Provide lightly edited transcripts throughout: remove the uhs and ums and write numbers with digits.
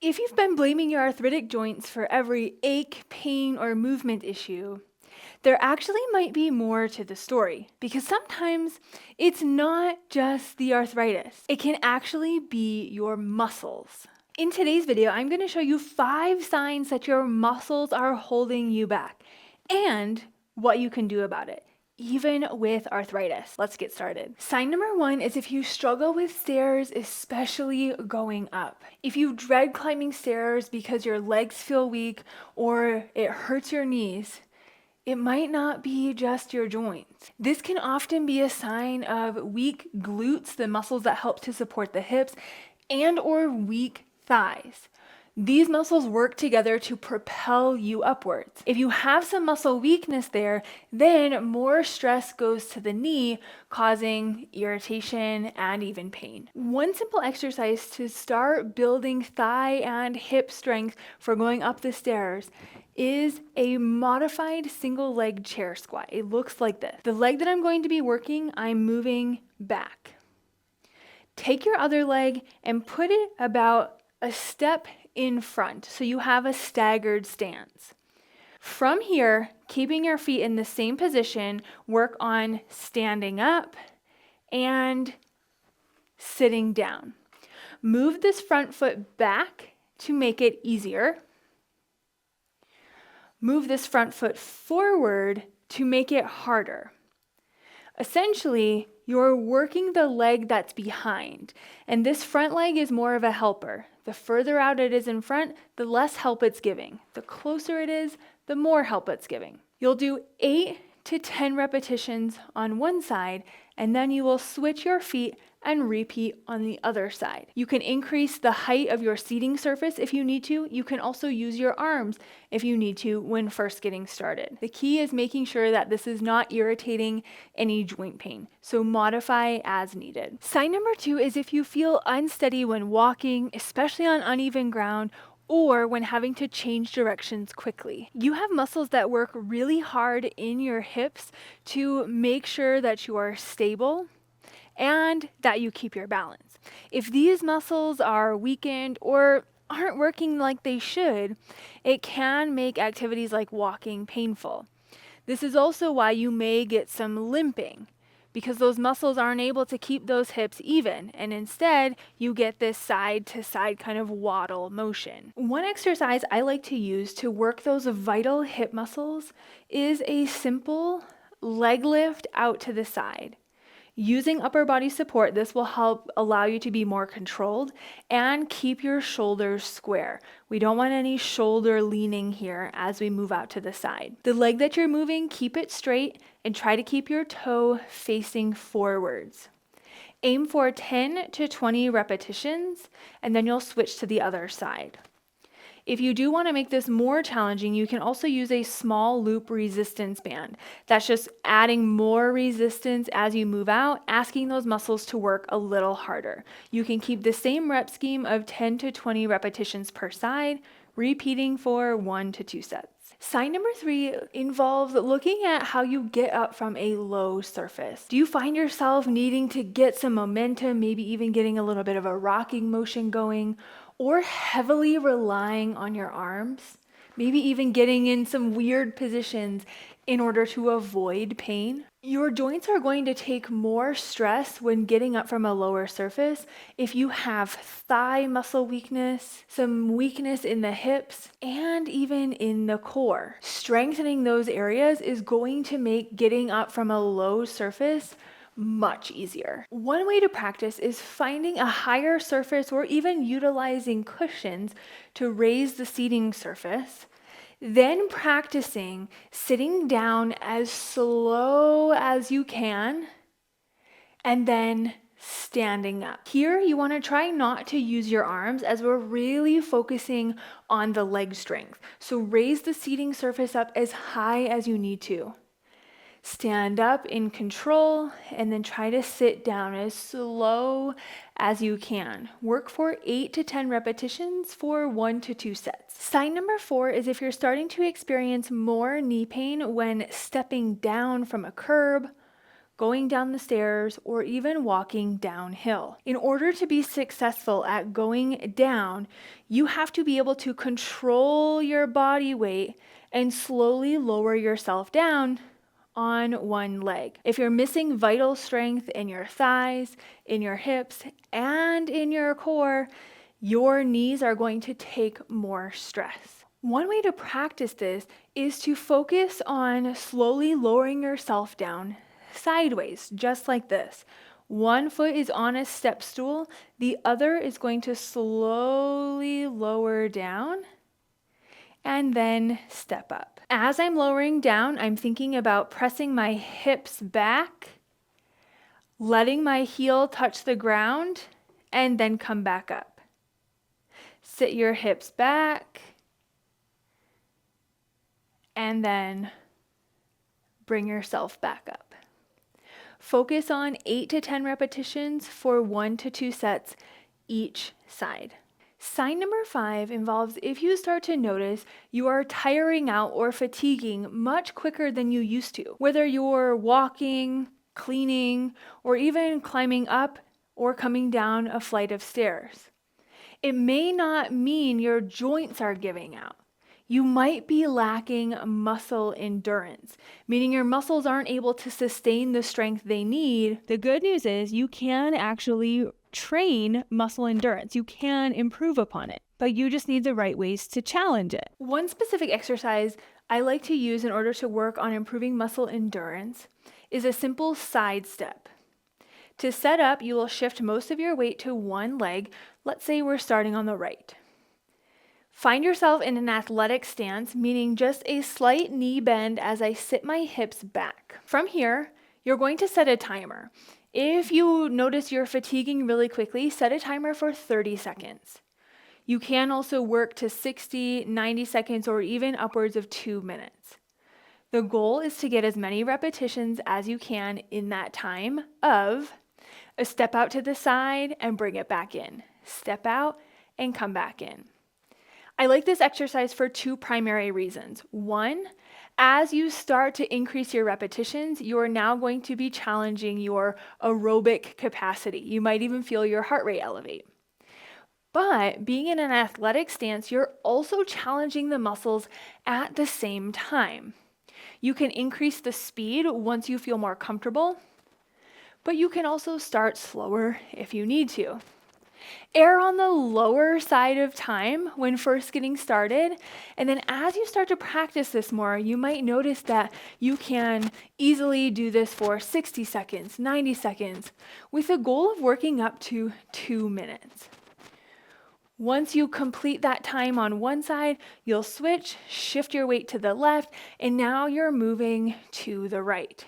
If you've been blaming your arthritic joints for every ache, pain, or movement issue, there actually might be more to the story, because sometimes it's not just the arthritis. It can actually be your muscles. In today's video, I'm going to show you 5 signs that your muscles are holding you back and what you can do about it, even with arthritis. Let's get started. Sign number 1 is if you struggle with stairs, especially going up. If you dread climbing stairs because your legs feel weak or it hurts your knees, it might not be just your joints. This can often be a sign of weak glutes, the muscles that help to support the hips, and or weak thighs. These muscles work together to propel you upwards. If you have some muscle weakness there, then more stress goes to the knee, causing irritation and even pain. One simple exercise to start building thigh and hip strength for going up the stairs is a modified single leg chair squat. It looks like this. The leg that I'm going to be working, I'm moving back. Take your other leg and put it about a step in front, so you have a staggered stance. From here, keeping your feet in the same position, work on standing up and sitting down. Move this front foot back to make it easier. Move this front foot forward to make it harder. Essentially, you're working the leg that's behind, and this front leg is more of a helper. The further out it is in front, the less help it's giving. The closer it is, the more help it's giving. You'll do 8 to 10 repetitions on one side, and then you will switch your feet and repeat on the other side. You can increase the height of your seating surface if you need to. You can also use your arms if you need to when first getting started. The key is making sure that this is not irritating any joint pain, so modify as needed. Sign number 2 is if you feel unsteady when walking, especially on uneven ground, or when having to change directions quickly. You have muscles that work really hard in your hips to make sure that you are stable and that you keep your balance. If these muscles are weakened or aren't working like they should, it can make activities like walking painful. This is also why you may get some limping, because those muscles aren't able to keep those hips even, and instead you get this side to side kind of waddle motion. One exercise I like to use to work those vital hip muscles is a simple leg lift out to the side. Using upper body support, this will help allow you to be more controlled and keep your shoulders square. We don't want any shoulder leaning here as we move out to the side. The leg that you're moving, keep it straight and try to keep your toe facing forwards. Aim for 10 to 20 repetitions, and then you'll switch to the other side. If you do want to make this more challenging, you can also use a small loop resistance band. That's just adding more resistance as you move out, asking those muscles to work a little harder. You can keep the same rep scheme of 10 to 20 repetitions per side, repeating for 1 to 2 sets. Sign number 3 involves looking at how you get up from a low surface. Do you find yourself needing to get some momentum, maybe even getting a little bit of a rocking motion going, or heavily relying on your arms? Maybe even getting in some weird positions in order to avoid pain? Your joints are going to take more stress when getting up from a lower surface if you have thigh muscle weakness, some weakness in the hips, and even in the core. Strengthening those areas is going to make getting up from a low surface much easier. One way to practice is finding a higher surface or even utilizing cushions to raise the seating surface. Then practicing sitting down as slow as you can, and then standing up. Here, you want to try not to use your arms as we're really focusing on the leg strength. So raise the seating surface up as high as you need to. Stand up in control, and then try to sit down as slow as you can. Work for 8 to 10 repetitions for 1 to 2 sets. Sign number 4 is if you're starting to experience more knee pain when stepping down from a curb, going down the stairs, or even walking downhill. In order to be successful at going down, you have to be able to control your body weight and slowly lower yourself down on one leg. If you're missing vital strength in your thighs, in your hips, and in your core, your knees are going to take more stress. One way to practice this is to focus on slowly lowering yourself down sideways, just like this. One foot is on a step stool, the other is going to slowly lower down and then step up. As I'm lowering down, I'm thinking about pressing my hips back, letting my heel touch the ground, and then come back up. Sit your hips back, and then bring yourself back up. Focus on 8 to 10 repetitions for 1 to 2 sets each side. Sign number 5 involves if you start to notice you are tiring out or fatiguing much quicker than you used to, whether you're walking, cleaning, or even climbing up or coming down a flight of stairs. It may not mean your joints are giving out. You might be lacking muscle endurance, meaning your muscles aren't able to sustain the strength they need. The good news is you can actually train muscle endurance. You can improve upon it, but you just need the right ways to challenge it. One specific exercise I like to use in order to work on improving muscle endurance is a simple side step. To set up, you will shift most of your weight to one leg. Let's say we're starting on the right. Find yourself in an athletic stance, meaning just a slight knee bend as I sit my hips back. From here, you're going to set a timer. If you notice you're fatiguing really quickly, set a timer for 30 seconds. You can also work to 60, 90 seconds, or even upwards of 2 minutes. The goal is to get as many repetitions as you can in that time of a step out to the side and bring it back in. Step out and come back in. I like this exercise for 2 primary reasons. One, as you start to increase your repetitions, you are now going to be challenging your aerobic capacity. You might even feel your heart rate elevate. But being in an athletic stance, you're also challenging the muscles at the same time. You can increase the speed once you feel more comfortable, but you can also start slower if you need to. Err on the lower side of time when first getting started, and then as you start to practice this more, you might notice that you can easily do this for 60 seconds, 90 seconds, with a goal of working up to 2 minutes. Once you complete that time on one side, you'll switch, shift your weight to the left, and now you're moving to the right.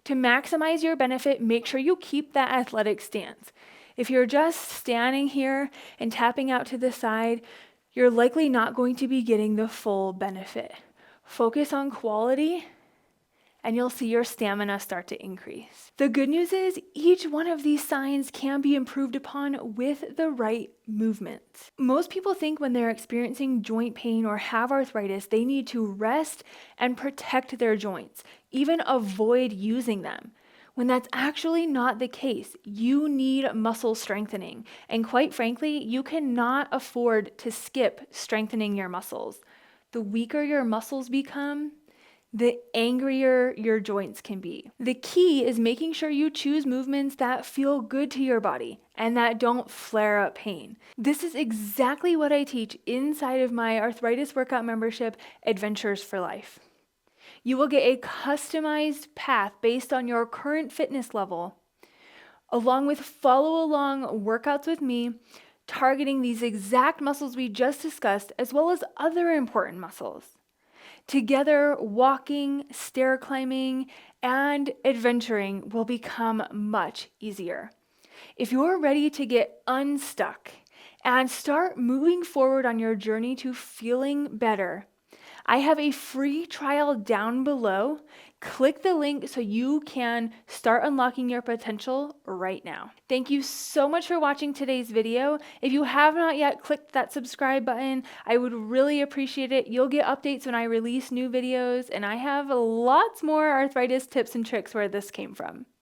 To maximize your benefit, make sure you keep that athletic stance. If you're just standing here and tapping out to the side, you're likely not going to be getting the full benefit. Focus on quality, and you'll see your stamina start to increase. The good news is each one of these signs can be improved upon with the right movements. Most people think when they're experiencing joint pain or have arthritis, they need to rest and protect their joints, even avoid using them. When that's actually not the case, you need muscle strengthening. And quite frankly, you cannot afford to skip strengthening your muscles. The weaker your muscles become, the angrier your joints can be. The key is making sure you choose movements that feel good to your body and that don't flare up pain. This is exactly what I teach inside of my arthritis workout membership, Adventures for Life. You will get a customized path based on your current fitness level, along with follow-along workouts with me, targeting these exact muscles we just discussed, as well as other important muscles. Together, walking, stair climbing, and adventuring will become much easier. If you're ready to get unstuck and start moving forward on your journey to feeling better, I have a free trial down below. Click the link so you can start unlocking your potential right now. Thank you so much for watching today's video. If you have not yet clicked that subscribe button, I would really appreciate it. You'll get updates when I release new videos, and I have lots more arthritis tips and tricks where this came from.